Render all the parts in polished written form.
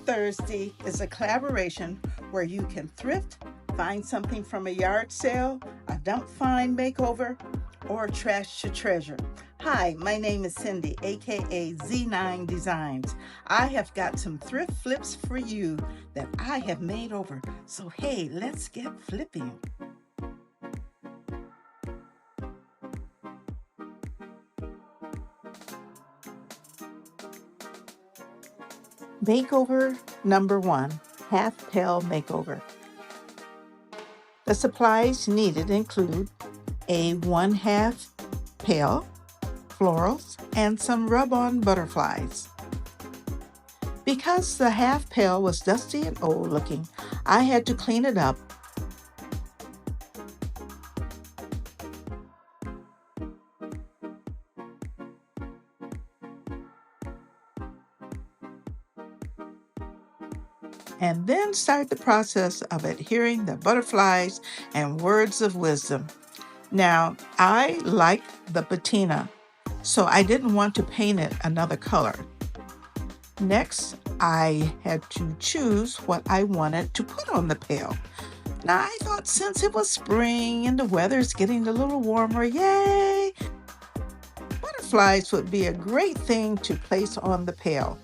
Thursday is a collaboration where you can thrift, find something from a yard sale, a dump find makeover, or trash to treasure. Hi, my name is Cindy, aka Z9designs. I have got some thrift flips for you that I have made over. So hey, let's get flipping. Makeover number 1, half pail makeover. The supplies needed include a 1/2 pail, florals, and some rub-on butterflies. Because the half pail was dusty and old looking, I had to clean it up. And then start the process of adhering the butterflies and words of wisdom. Now, I like the patina, so I didn't want to paint it another color. Next, I had to choose what I wanted to put on the pail. Now, I thought since it was spring and the weather's getting a little warmer, yay! Butterflies would be a great thing to place on the pail.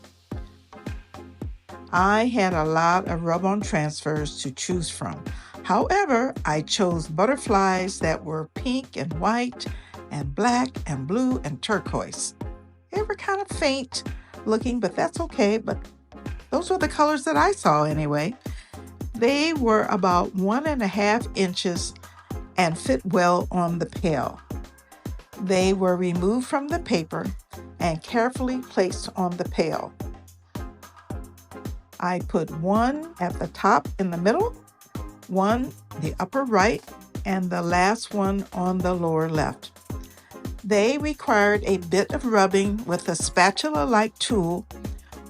I had a lot of rub-on transfers to choose from. However, I chose butterflies that were pink and white and black and blue and turquoise. They were kind of faint looking, but that's okay. But those were the colors that I saw anyway. They were about 1.5 inches and fit well on the pail. They were removed from the paper and carefully placed on the pail. I put one at the top in the middle, one the upper right, and the last one on the lower left. They required a bit of rubbing with a spatula-like tool,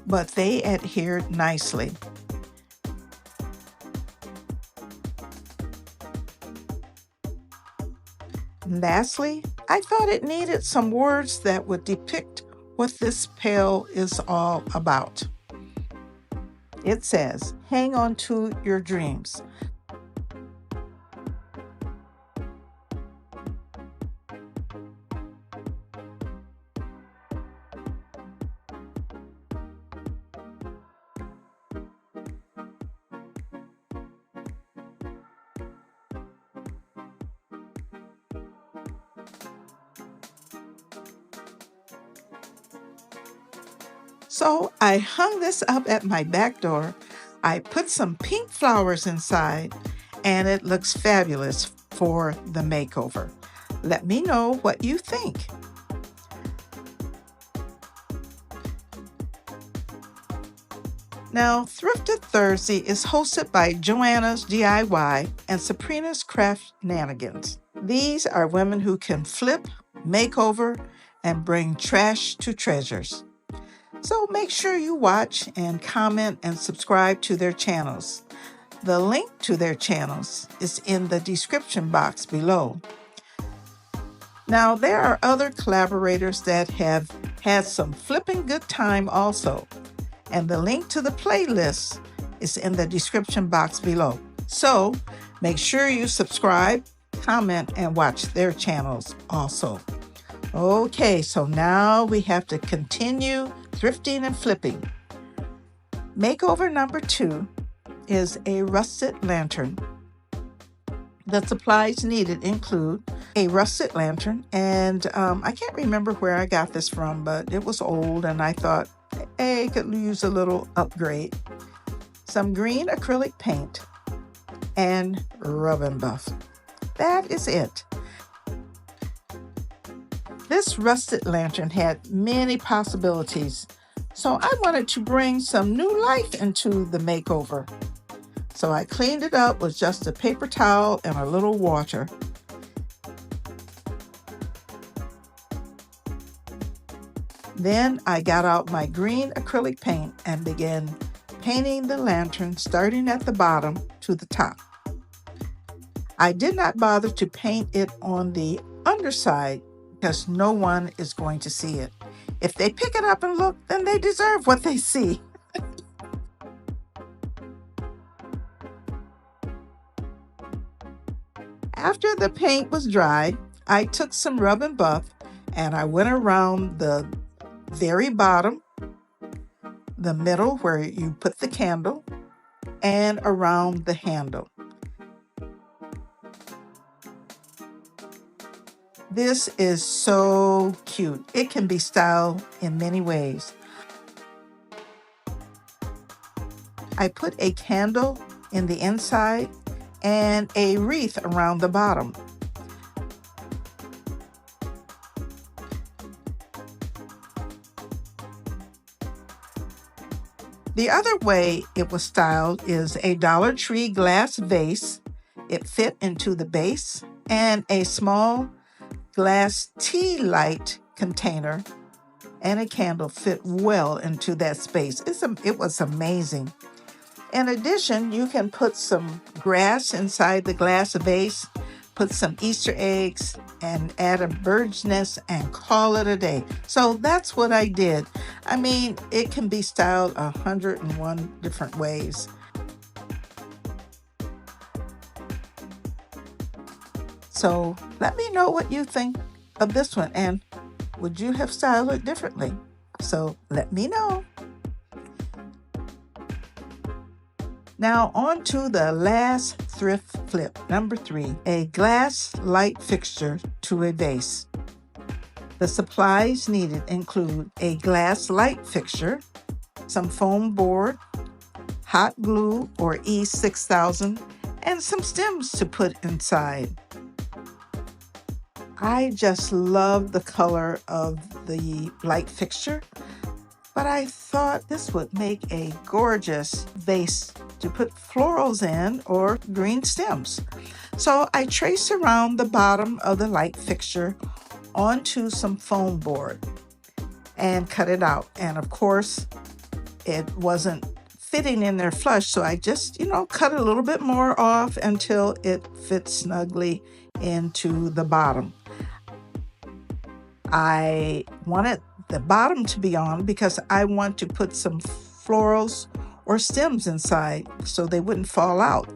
but they adhered nicely. Lastly, I thought it needed some words that would depict what this pail is all about. It says, hang on to your dreams. So I hung this up at my back door. I put some pink flowers inside, and it looks fabulous for the makeover. Let me know what you think. Now, Thrifted Thursday is hosted by Joanna's DIY and Sabrina's Craft Nanigans. These are women who can flip, make over, and bring trash to treasures. So make sure you watch and comment and subscribe to their channels. The link to their channels is in the description box below. Now, there are other collaborators that have had some flipping good time also, and the link to the playlist is in the description box below. So make sure you subscribe, comment, and watch their channels also. Okay, so now we have to continue thrifting and flipping. Makeover number 2 is a rusted lantern. The supplies needed include a rusted lantern, and I can't remember where I got this from, but it was old and I thought, hey, it could use a little upgrade. Some green acrylic paint and rub and buff. That is it. This rusted lantern had many possibilities, so I wanted to bring some new life into the makeover. So I cleaned it up with just a paper towel and a little water. Then I got out my green acrylic paint and began painting the lantern starting at the bottom to the top. I did not bother to paint it on the underside because no one is going to see it. If they pick it up and look, then they deserve what they see. After the paint was dry, I took some rub and buff and I went around the very bottom, the middle where you put the candle, and around the handle. This is so cute. It can be styled in many ways. I put a candle in the inside and a wreath around the bottom. The other way it was styled is a Dollar Tree glass vase. It fit into the base, and a small glass tea light container and a candle fit well into that space. It was amazing. In addition, you can put some grass inside the glass vase, put some Easter eggs, and add a bird's nest and call it a day. So that's what I did. I mean, it can be styled 101 different ways. So let me know what you think of this one, and would you have styled it differently? So let me know. Now on to the last thrift flip, number 3, a glass light fixture to a vase. The supplies needed include a glass light fixture, some foam board, hot glue or E6000, and some stems to put inside. I just love the color of the light fixture, but I thought this would make a gorgeous vase to put florals in or green stems. So I traced around the bottom of the light fixture onto some foam board and cut it out. And of course, it wasn't fitting in there flush, so I just, cut a little bit more off until it fits snugly into the bottom. I wanted the bottom to be on because I want to put some florals or stems inside so they wouldn't fall out,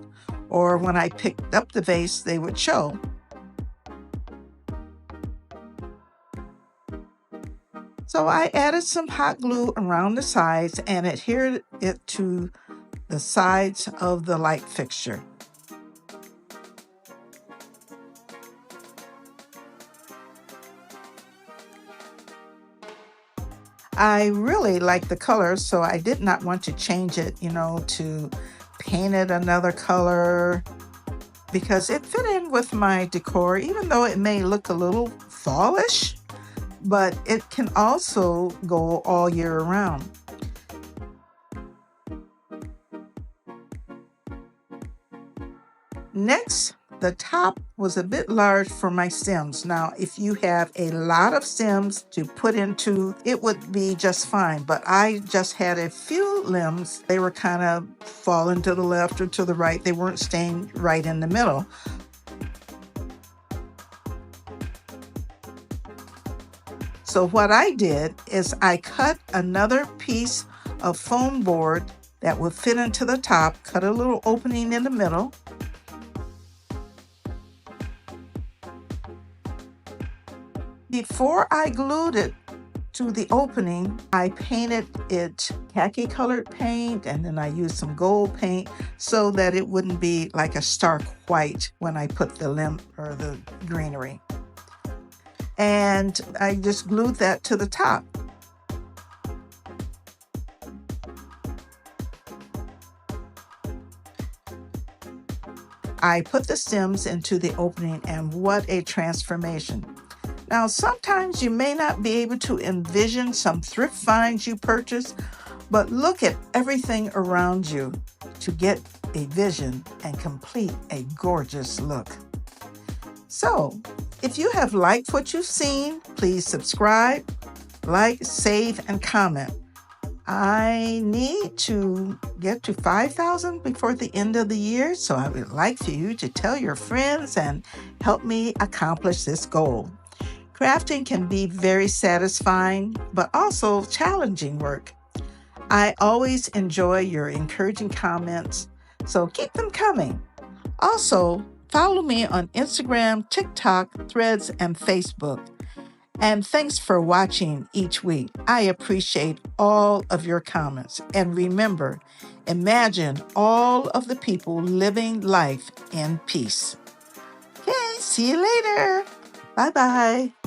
or when I picked up the vase they would show. So I added some hot glue around the sides and adhered it to the sides of the light fixture. I really like the color, so I did not want to change it, to paint it another color, because it fit in with my decor, even though it may look a little fallish, but it can also go all year around. Next, the top was a bit large for my stems. Now, if you have a lot of stems to put into, it would be just fine. But I just had a few limbs. They were kind of falling to the left or to the right. They weren't staying right in the middle. So what I did is I cut another piece of foam board that would fit into the top, cut a little opening in the middle. Before I glued it to the opening, I painted it khaki colored paint, and then I used some gold paint so that it wouldn't be like a stark white when I put the limb or the greenery. And I just glued that to the top. I put the stems into the opening, and what a transformation. Now, sometimes you may not be able to envision some thrift finds you purchase, but look at everything around you to get a vision and complete a gorgeous look. So, if you have liked what you've seen, please subscribe, like, save, and comment. I need to get to 5,000 before the end of the year, so I would like for you to tell your friends and help me accomplish this goal. Crafting can be very satisfying, but also challenging work. I always enjoy your encouraging comments, so keep them coming. Also, Follow me on Instagram, TikTok, Threads, and Facebook. And thanks for watching each week. I appreciate all of your comments. And remember, imagine all of the people living life in peace. Okay, see you later. Bye-bye.